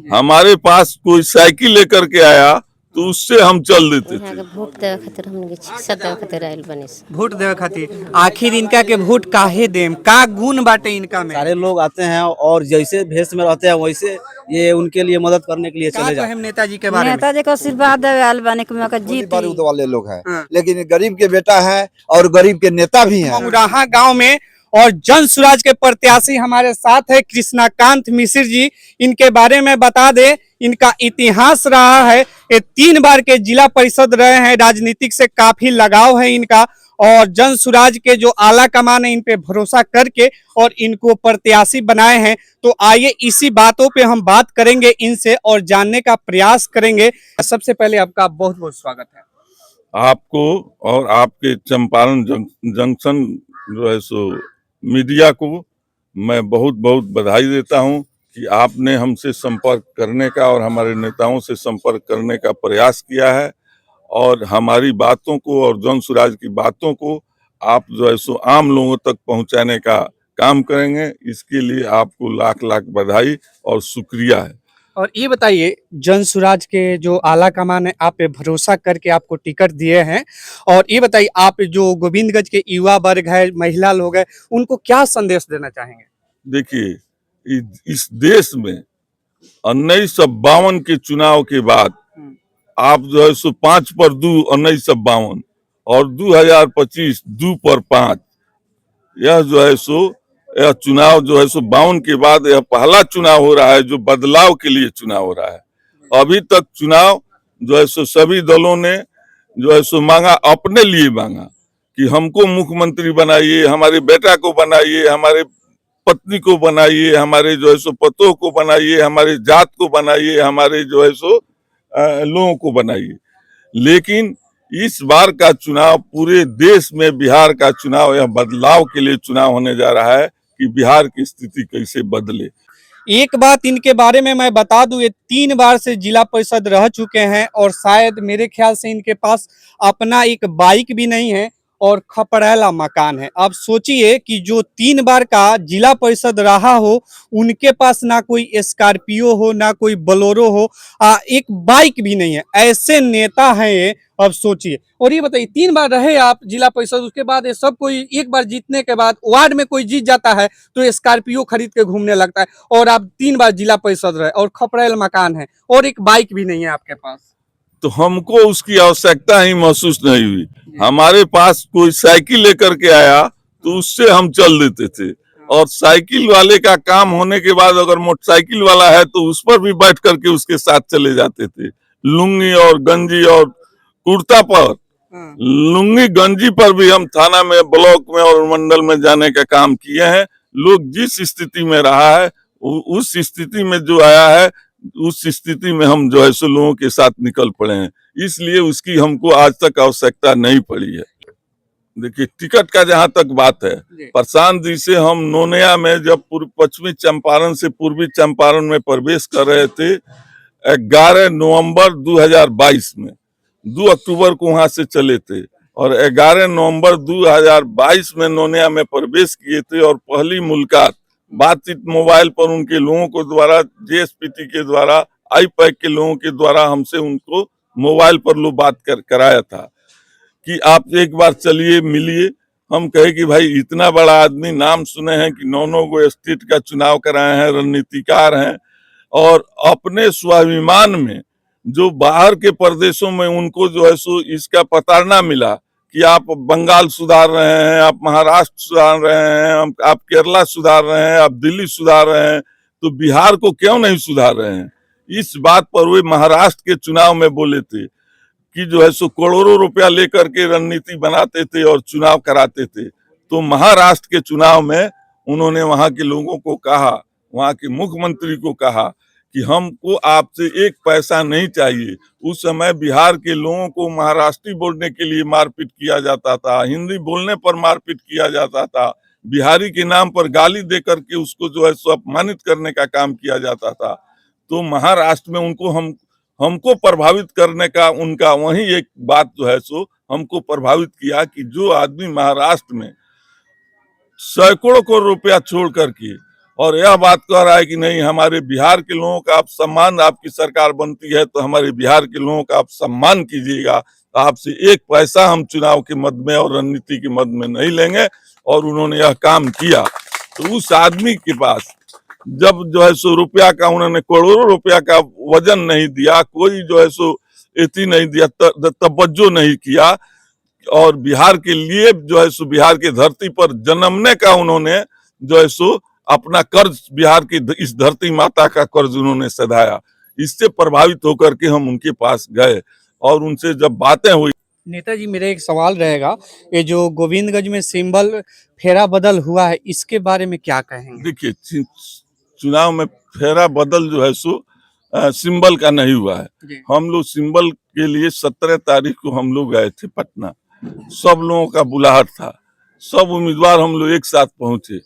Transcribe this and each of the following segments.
हमारे पास कोई साइकिल लेकर के आया तो उससे हम चल देते थे। वोट देवे खातिर हमने के शिक्षा देवे खातिर आइल बनी स। वोट देवे खातिर आखिर इनका के वोट काहे देम, का गुण बाटे इनका में? सारे लोग आते हैं और जैसे भेष में रहते हैं वैसे ये उनके लिए मदद करने के लिए का चले जाते कहे हैं। नेताजी के बारे में? नेताजी को आशीर्वाद देवे आइल बनी कि मैं जीती। बारूद वाले लोग हैं, हाँ। लेकिन गरीब के बेटा है और गरीब के नेता भी हैं। मौराहा गांव में और जन स्वराज के प्रत्याशी हमारे साथ है कृष्णाकांत मिश्र जी। इनके बारे में बता दे, इनका इतिहास रहा है, ये 3 बार के जिला परिषद रहे हैं, राजनीतिक से काफी लगाव है इनका और जन स्वराज के जो आला कमान है इन पे भरोसा करके और इनको प्रत्याशी बनाए हैं। तो आइए इसी बातों पे हम बात करेंगे इनसे और जानने का प्रयास करेंगे। सबसे पहले आपका बहुत बहुत स्वागत है। आपको और आपके चंपारण जंक्शन जो है सो मीडिया को मैं बहुत बहुत बधाई देता हूं कि आपने हमसे संपर्क करने का और हमारे नेताओं से संपर्क करने का प्रयास किया है और हमारी बातों को और जन स्वराज की बातों को आप जो है सो आम लोगों तक पहुंचाने का काम करेंगे। इसके लिए आपको लाख लाख बधाई और शुक्रिया है। और ये बताइए, जन स्वराज के जो आला कमान है आप पे भरोसा करके आपको टिकट दिए हैं और ये बताइए आप जो गोविंदगंज के युवा वर्ग है, महिला लोग है, उनको क्या संदेश देना चाहेंगे? देखिए, इस देश में 1952 के चुनाव के बाद आप जो है सो 5 पर 2 1952 और 2025 2 पर 5 यह जो है सो यह चुनाव जो है सो 52 के बाद यह पहला चुनाव हो रहा है जो बदलाव के लिए चुनाव हो रहा है। अभी तक चुनाव जो है सो सभी दलों ने जो है सो मांगा, अपने लिए मांगा कि हमको मुख्यमंत्री बनाइए, हमारे बेटा को बनाइए, हमारे पत्नी को बनाइए, हमारे जो है सो पतों को बनाइए, हमारे जात को बनाइए, हमारे जो है सो लोगों को बनाइए। लेकिन इस बार का चुनाव पूरे देश में बिहार का चुनाव यह बदलाव के लिए चुनाव होने जा रहा है कि बिहार की स्थिति कैसे बदले। एक बात इनके बारे में मैं बता दूं, ये 3 बार से जिला परिषद रह चुके हैं और शायद मेरे ख्याल से इनके पास अपना एक बाइक भी नहीं है और खपड़ैला मकान है। आप सोचिए कि जो 3 बार का जिला परिषद रहा हो उनके पास ना कोई स्कॉर्पियो हो, ना कोई बोलेरो हो, एक बाइक भी नहीं है। ऐसे नेता हैं ये, अब सोचिए। और ये बताइए, 3 बार रहे आप जिला परिषद, उसके बाद ये सब कोई एक बार जीतने के बाद वार्ड में कोई जीत जाता है तो स्कॉर्पियो खरीद के घूमने लगता है और आप 3 बार जिला परिषद रहे और खपड़ैल मकान है और एक बाइक भी नहीं है आपके पास। तो हमको उसकी आवश्यकता ही महसूस नहीं हुई। हमारे पास कोई साइकिल लेकर के आया तो उससे हम चल देते थे और साइकिल वाले का काम होने के बाद अगर मोटरसाइकिल वाला है तो उस पर भी बैठ करके उसके साथ चले जाते थे। लुंगी और गंजी और कुर्ता पर, लुंगी गंजी पर भी हम थाना में, ब्लॉक में और मंडल में जाने का काम किए हैं। लोग जिस स्थिति में रहा है उस स्थिति में जो आया है उस स्थिति में हम जो है सो लोगों के साथ निकल पड़े हैं, इसलिए उसकी हमको आज तक आवश्यकता नहीं पड़ी है। देखिए, टिकट का जहां तक बात है, प्रशांत जी से हम नोनिया में जब पश्चिमी चंपारण से पूर्वी चंपारण में प्रवेश कर रहे थे 11 नवंबर 2022 में, 2 अक्टूबर को वहां से चले थे और 11 नवंबर 2022 में नोनिया में प्रवेश किए थे और पहली मुलाकात बातचीत मोबाइल पर उनके लोगों को द्वारा, जेएसपीटी के द्वारा, आईपैक के लोगों के द्वारा हमसे उनको मोबाइल पर लो बात कराया था कि आप एक बार चलिए मिलिए। हम कहे कि भाई इतना बड़ा आदमी, नाम सुने हैं कि 9 गो स्टेट का चुनाव कराए हैं, रणनीतिकार हैं और अपने स्वाभिमान में जो बाहर के प्रदेशों में उनको जो है सो इसका पता ना मिला कि आप बंगाल सुधार रहे हैं, आप महाराष्ट्र सुधार रहे हैं, आप केरला सुधार रहे हैं, आप दिल्ली सुधार रहे हैं, तो बिहार को क्यों नहीं सुधार रहे हैं। इस बात पर वे महाराष्ट्र के चुनाव में बोले थे कि जो है सो करोड़ों रुपया लेकर के रणनीति बनाते थे और चुनाव कराते थे। तो महाराष्ट्र के चुनाव में उन्होंने वहां के लोगों को कहा, वहां के मुख्यमंत्री को कहा कि हमको आपसे 1 पैसा नहीं चाहिए। उस समय बिहार के लोगों को महाराष्ट्री बोलने के लिए मारपीट किया जाता था, हिंदी बोलने पर मारपीट किया जाता था, बिहारी के नाम पर गाली दे करके उसको जो है सो अपमानित करने का काम किया जाता था। तो महाराष्ट्र में उनको हमको प्रभावित करने का उनका वही एक बात जो है सो हमको प्रभावित किया कि जो आदमी महाराष्ट्र में सैकड़ों करोड़ रुपया छोड़ करके और यह बात कह रहा है कि नहीं हमारे बिहार के लोगों का आप सम्मान, आपकी सरकार बनती है तो हमारे बिहार के लोगों का आप सम्मान कीजिएगा, आपसे एक पैसा हम चुनाव के मद में और रणनीति के मद में नहीं लेंगे। और उन्होंने यह काम किया। तो उस आदमी के पास जब जो है सो रुपया का उन्होंने करोड़ों रुपया का वजन नहीं दिया, कोई जो है सो एती नहीं दिया, तवज्जो नहीं किया, और बिहार के लिए जो है सो बिहार की धरती पर जन्मने का उन्होंने जो है सो अपना कर्ज, बिहार की इस धरती माता का कर्ज उन्होंने सधाया। इससे प्रभावित होकर के हम उनके पास गए और उनसे जब बातें हुई। नेताजी, मेरा एक सवाल रहेगा, ये जो गोविंदगंज में सिंबल फेरा बदल हुआ है, इसके बारे में क्या कहेंगे? देखिए, चुनाव में फेरा बदल जो है सो सिंबल का नहीं हुआ है। हम लोग सिंबल के लिए 17 तारीख को हम लोग गए थे पटना, सब लोगों का बुलाहट था, सब उम्मीदवार हम लोग एक साथ पहुंचे,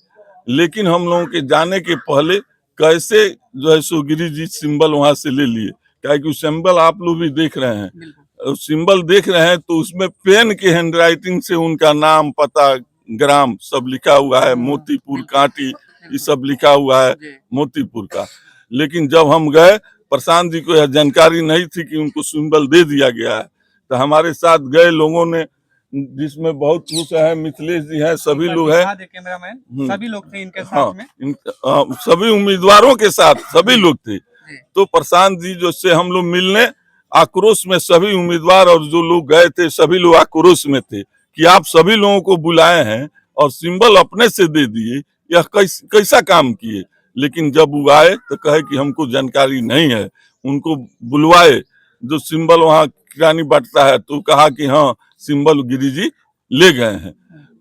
लेकिन हम लोगों के जाने के पहले कैसे जो है सो गिरी जी सिंबल वहां से ले लिए, क्या कि सिंबल आप लोग भी देख रहे हैं, सिंबल देख रहे हैं तो उसमें पेन के हैंडराइटिंग से उनका नाम, पता, ग्राम सब लिखा हुआ है, मोतीपुर कांटी ये सब लिखा हुआ है मोतीपुर का। लेकिन जब हम गए, प्रशांत जी को यह जानकारी नहीं थी कि उनको सिंबल दे दिया गया है। तो हमारे साथ गए लोगों ने, जिसमें बहुत खुश है, मिथिलेश जी हैं, सभी लोग हैं, कैमरामैन सभी लोग थे इनके साथ में। सभी उम्मीदवारों के साथ सभी लोग थे। तो प्रशांत जी जो से हम लोग मिलने आक्रोश में, सभी उम्मीदवार और जो लोग गए थे सभी लोग आक्रोश में थे कि आप सभी लोगों को बुलाए हैं और सिंबल अपने से दे दिए, यह कैसा काम किए। लेकिन जब वो आए तो कहे कि हमको जानकारी नहीं है, उनको बुलवाए जो सिंबल वहाँ किरानी बांटता है, तो कहा कि हाँ सिंबल गिरी जी ले गए हैं।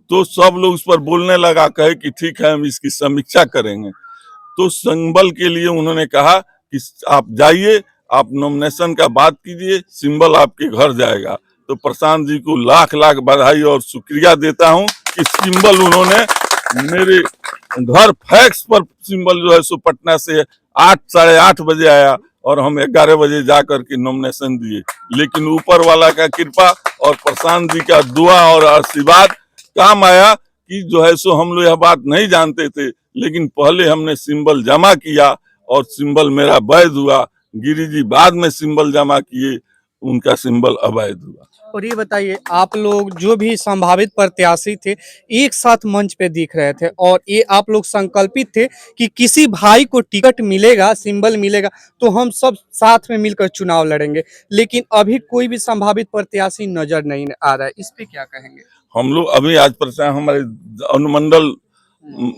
तो सब लोग उस पर बोलने लगा, कहे कि ठीक है हम इसकी समीक्षा करेंगे। तो सिंबल के लिए उन्होंने कहा कि आप जाइए, आप नॉमिनेशन का बात कीजिए, सिंबल आपके घर जाएगा। तो प्रशांत जी को लाख लाख बधाई और शुक्रिया देता हूं कि सिंबल उन्होंने मेरे घर फैक्स पर सिंबल जो है सो पटना से 8-8:30 बजे आया और हम 11 बजे जाकर के नॉमिनेशन दिए। लेकिन ऊपर वाला का कृपा और प्रशांत जी का दुआ और आशीर्वाद काम आया कि जो है सो हम लोग यह बात नहीं जानते थे, लेकिन पहले हमने सिंबल जमा किया और सिंबल मेरा वैध हुआ। गिरी जी बाद में सिंबल जमा किए, उनका सिंबल अवैध हुआ। और ये बताइए, आप लोग जो भी संभावित प्रत्याशी थे एक साथ मंच पे दिख रहे थे और ये आप लोग संकल्पित थे कि किसी भाई को टिकट मिलेगा, सिंबल मिलेगा तो हम सब साथ में मिलकर चुनाव लड़ेंगे, लेकिन अभी कोई भी संभावित प्रत्याशी नजर नहीं आ रहा है, इस पे क्या कहेंगे? हम लोग अभी आज प्रचार, हमारे अनुमंडल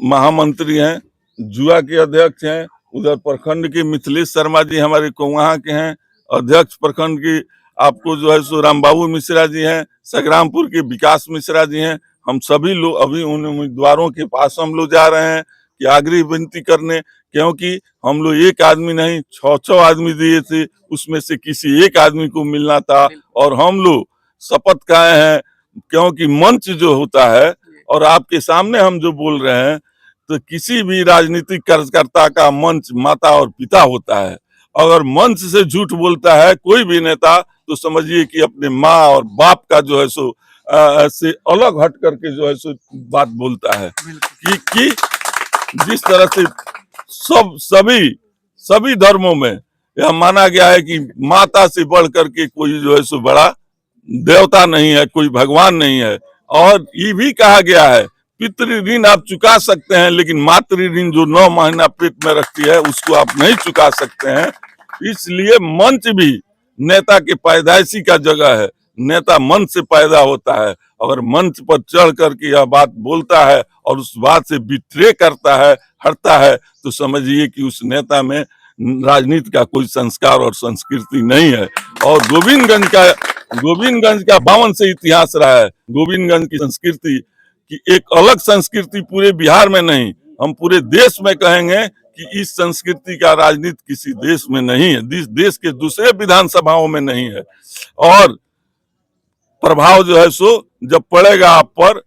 महामंत्री हैं, जुआ के अध्यक्ष हैं, उधर प्रखंड के मिथिलेश शर्मा जी हमारे कोवहा के हैं, अध्यक्ष प्रखंड की आपको जो है सो रामबाबू मिश्रा जी हैं, संग्रामपुर के विकास मिश्रा जी हैं। हम सभी लोग अभी उन उम्मीदवारों के पास हम लोग जा रहे हैं कि आग्रह विनती करने, क्योंकि हम लोग एक आदमी नहीं 6 आदमी दिए थे, उसमें से किसी एक आदमी को मिलना था। और हम लोग शपथ खाए हैं, क्योंकि मंच जो होता है और आपके सामने हम जो बोल रहे हैं, तो किसी भी राजनीतिक कार्यकर्ता का मंच माता और पिता होता है। अगर मंच से झूठ बोलता है कोई भी नेता, तो समझिए कि अपने माँ और बाप का जो है सो से अलग हट करके जो है सो बात बोलता है कि जिस तरह से सभी धर्मों में यह माना गया है कि माता से बढ़ करके कोई जो है सो बड़ा देवता नहीं है, कोई भगवान नहीं है। और ये भी कहा गया है पितृ ऋण आप चुका सकते हैं, लेकिन मातृ ऋण जो 9 महीना पेट में रखती है उसको आप नहीं चुका सकते हैं। इसलिए मंच भी नेता के पैदाइशी का जगह है, नेता मंच से पैदा होता है। अगर मंच पर चढ़ करके यह बात बोलता है और उस बात से बिट्रे करता है, हटता है, तो समझिए कि उस नेता में राजनीति का कोई संस्कार और संस्कृति नहीं है। और गोविंदगंज का 52 से इतिहास रहा है। गोविंदगंज की संस्कृति की एक अलग संस्कृति पूरे बिहार में नहीं, हम पूरे देश में कहेंगे कि इस संस्कृति का राजनीति किसी देश में नहीं है, देश के दूसरे विधानसभाओं में नहीं है। और प्रभाव जो है सो जब पड़ेगा आप पर,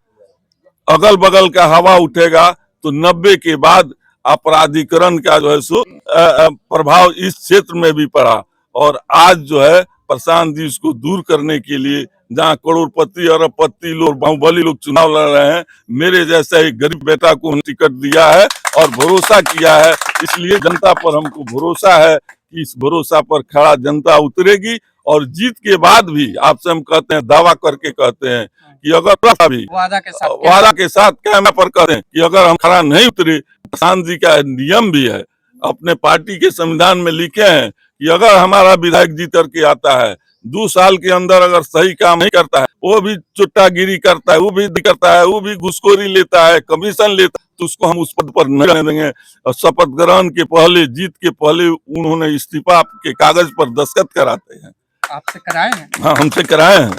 अगल बगल का हवा उठेगा, तो 90 के बाद अपराधीकरण का जो है सो प्रभाव इस क्षेत्र में भी पड़ा। और आज जो है प्रशांत जी इसको दूर करने के लिए जहाँ करोड़पति अरबपति लोग बाहुबली लोग चुनाव लड़ रहे हैं। मेरे जैसा एक गरीब बेटा को टिकट दिया है और भरोसा किया है, इसलिए जनता पर हमको भरोसा है कि इस भरोसा पर खड़ा जनता उतरेगी और जीत के बाद भी आपसे हम कहते हैं, दावा करके कहते हैं कि अगर भी वादा के साथ कैमरा पर कहते हैं कि अगर हम खड़ा नहीं उतरे, किसान जी का नियम भी है, अपने पार्टी के संविधान में लिखे हैं कि अगर हमारा विधायक जीत करके आता है 2 साल के अंदर अगर सही काम नहीं करता है, वो भी चुट्टागिरी करता है, वो भी घूसखोरी लेता है, कमीशन लेता है, तो उसको हम उस पद पर नहीं रहने देंगे। और शपथ ग्रहण के पहले, जीत के पहले उन्होंने इस्तीफा के कागज पर दस्तखत कराते हैं। आपसे कराए हैं? हाँ, हमसे कराए हैं।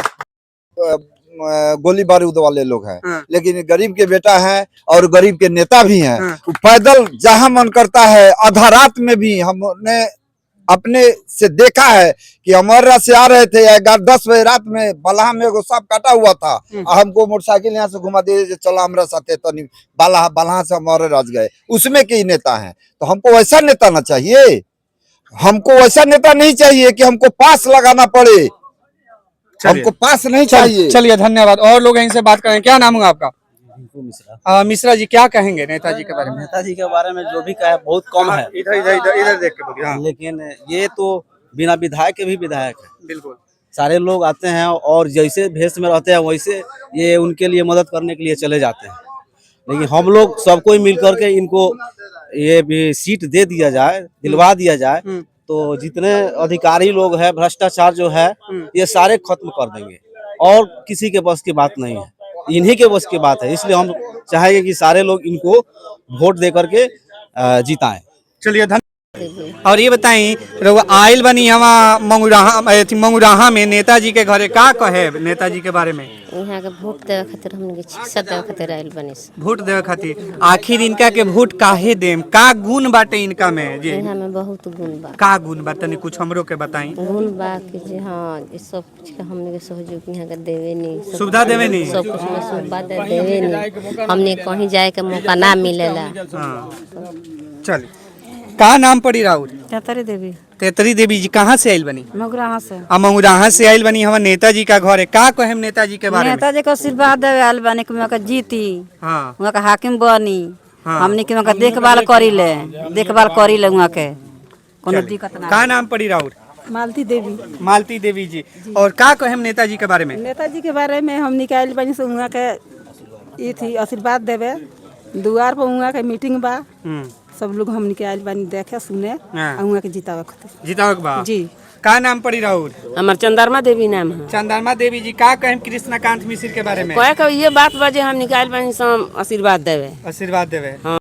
गोली बारूद वाले लोग हैं, हाँ। लेकिन गरीब के बेटा है और गरीब के नेता भी हैं। हाँ। पैदल जहां मन करता है, आधा रात में भी हमने अपने से देखा है कि अमररा से आ रहे थे 10 बजे रात में, बलहा में एगो सांप काटा हुआ था, हमको मोटरसाइकिल यहाँ से घुमा दिए, चला हमारा साथे, तो बलहा से हमारे राज गए। उसमें कई नेता हैं, तो हमको वैसा नेता ना चाहिए। हमको वैसा नेता नहीं चाहिए कि हमको पास लगाना पड़े, हमको पास नहीं चाहिए। चलिए, धन्यवाद। और लोग इनसे बात करें। क्या नाम है आपका? मिश्रा। मिश्रा जी, क्या कहेंगे नेताजी के बारे में? नेताजी के बारे में जो भी कहे बहुत कम है, इधर देख के बोलिए। हाँ, लेकिन ये तो बिना विधायक के भी विधायक है। बिल्कुल। सारे लोग आते हैं और जैसे भेष में रहते हैं वैसे ये उनके लिए मदद करने के लिए चले जाते हैं। लेकिन हम लोग सबको मिल करके इनको ये भी सीट दे दिया जाए, दिलवा दिया जाए, तो जितने अधिकारी लोग हैं, भ्रष्टाचार जो है, ये सारे खत्म कर देंगे। और किसी के बस की बात नहीं है, इन्हीं के बस की बात है। इसलिए हम चाहेंगे कि सारे लोग इनको वोट दे करके जिताएं। चलिए, और ये बताई आयल बनी हवा मंगुराहा में नेताजी के घरे, का कहे नेताजी के बारे में? यहाँ के वोट देवे खातिर हमने शिक्षा देवे खातिर आयल बनी। वोट देवे खातिर। आखिर इनका के वोट काहे देम? का गुण बाटे इनका में जी? यहाँ में बहुत गुण बा। का गुण बा, तनी कुछ हमरो के बताई। गुण बा कि जी हाँ, ये सब कुछ का हमने के सहयोग यहाँ के देवे नहीं, सुविधा देवे नहीं, सब कुछ में सुविधा देवे नहीं, हमने कहीं जाए के मौका ना मिलेला। चल, का नाम पड़ी राउर? तेतरी देवी। तेतरी देवी जी, कहाँ से आयल बनी? मगुराहा से। मंगुराहा से आयल बनी हमारे नेताजी का घर है। का कहे नेताजी के बारे में? नेताजी को आशीर्वाद देवे आयल बने कि वहाँ का जीती, हाँ, वहाँ का हाकिम बनी, हाँ। हमने के वहाँ का देखभाल करी ले वहाँ के, कोनो दिक्कत ना। का नाम पड़ी राउर? मालती देवी। मालती देवी जी। और का कहे नेताजी के बारे में? नेताजी के बारे में हम निकाल बनी से वहाँ के ये थी आशीर्वाद देवे, दुआर पर वहाँ के मीटिंग बा, सब लोग हम निकाल बनी देखे सुने, हाँ। वहाँ के जितावे खातिर। जितावक बा जी। का नाम पड़ी राउर? हमार चंद्रमा देवी नाम है। चंद्रमा देवी जी, का कहे कृष्णकांत मिश्र के बारे में? कहे ये बात बजे हम निकाल बनी आशीर्वाद देवे। आशीर्वाद देवे।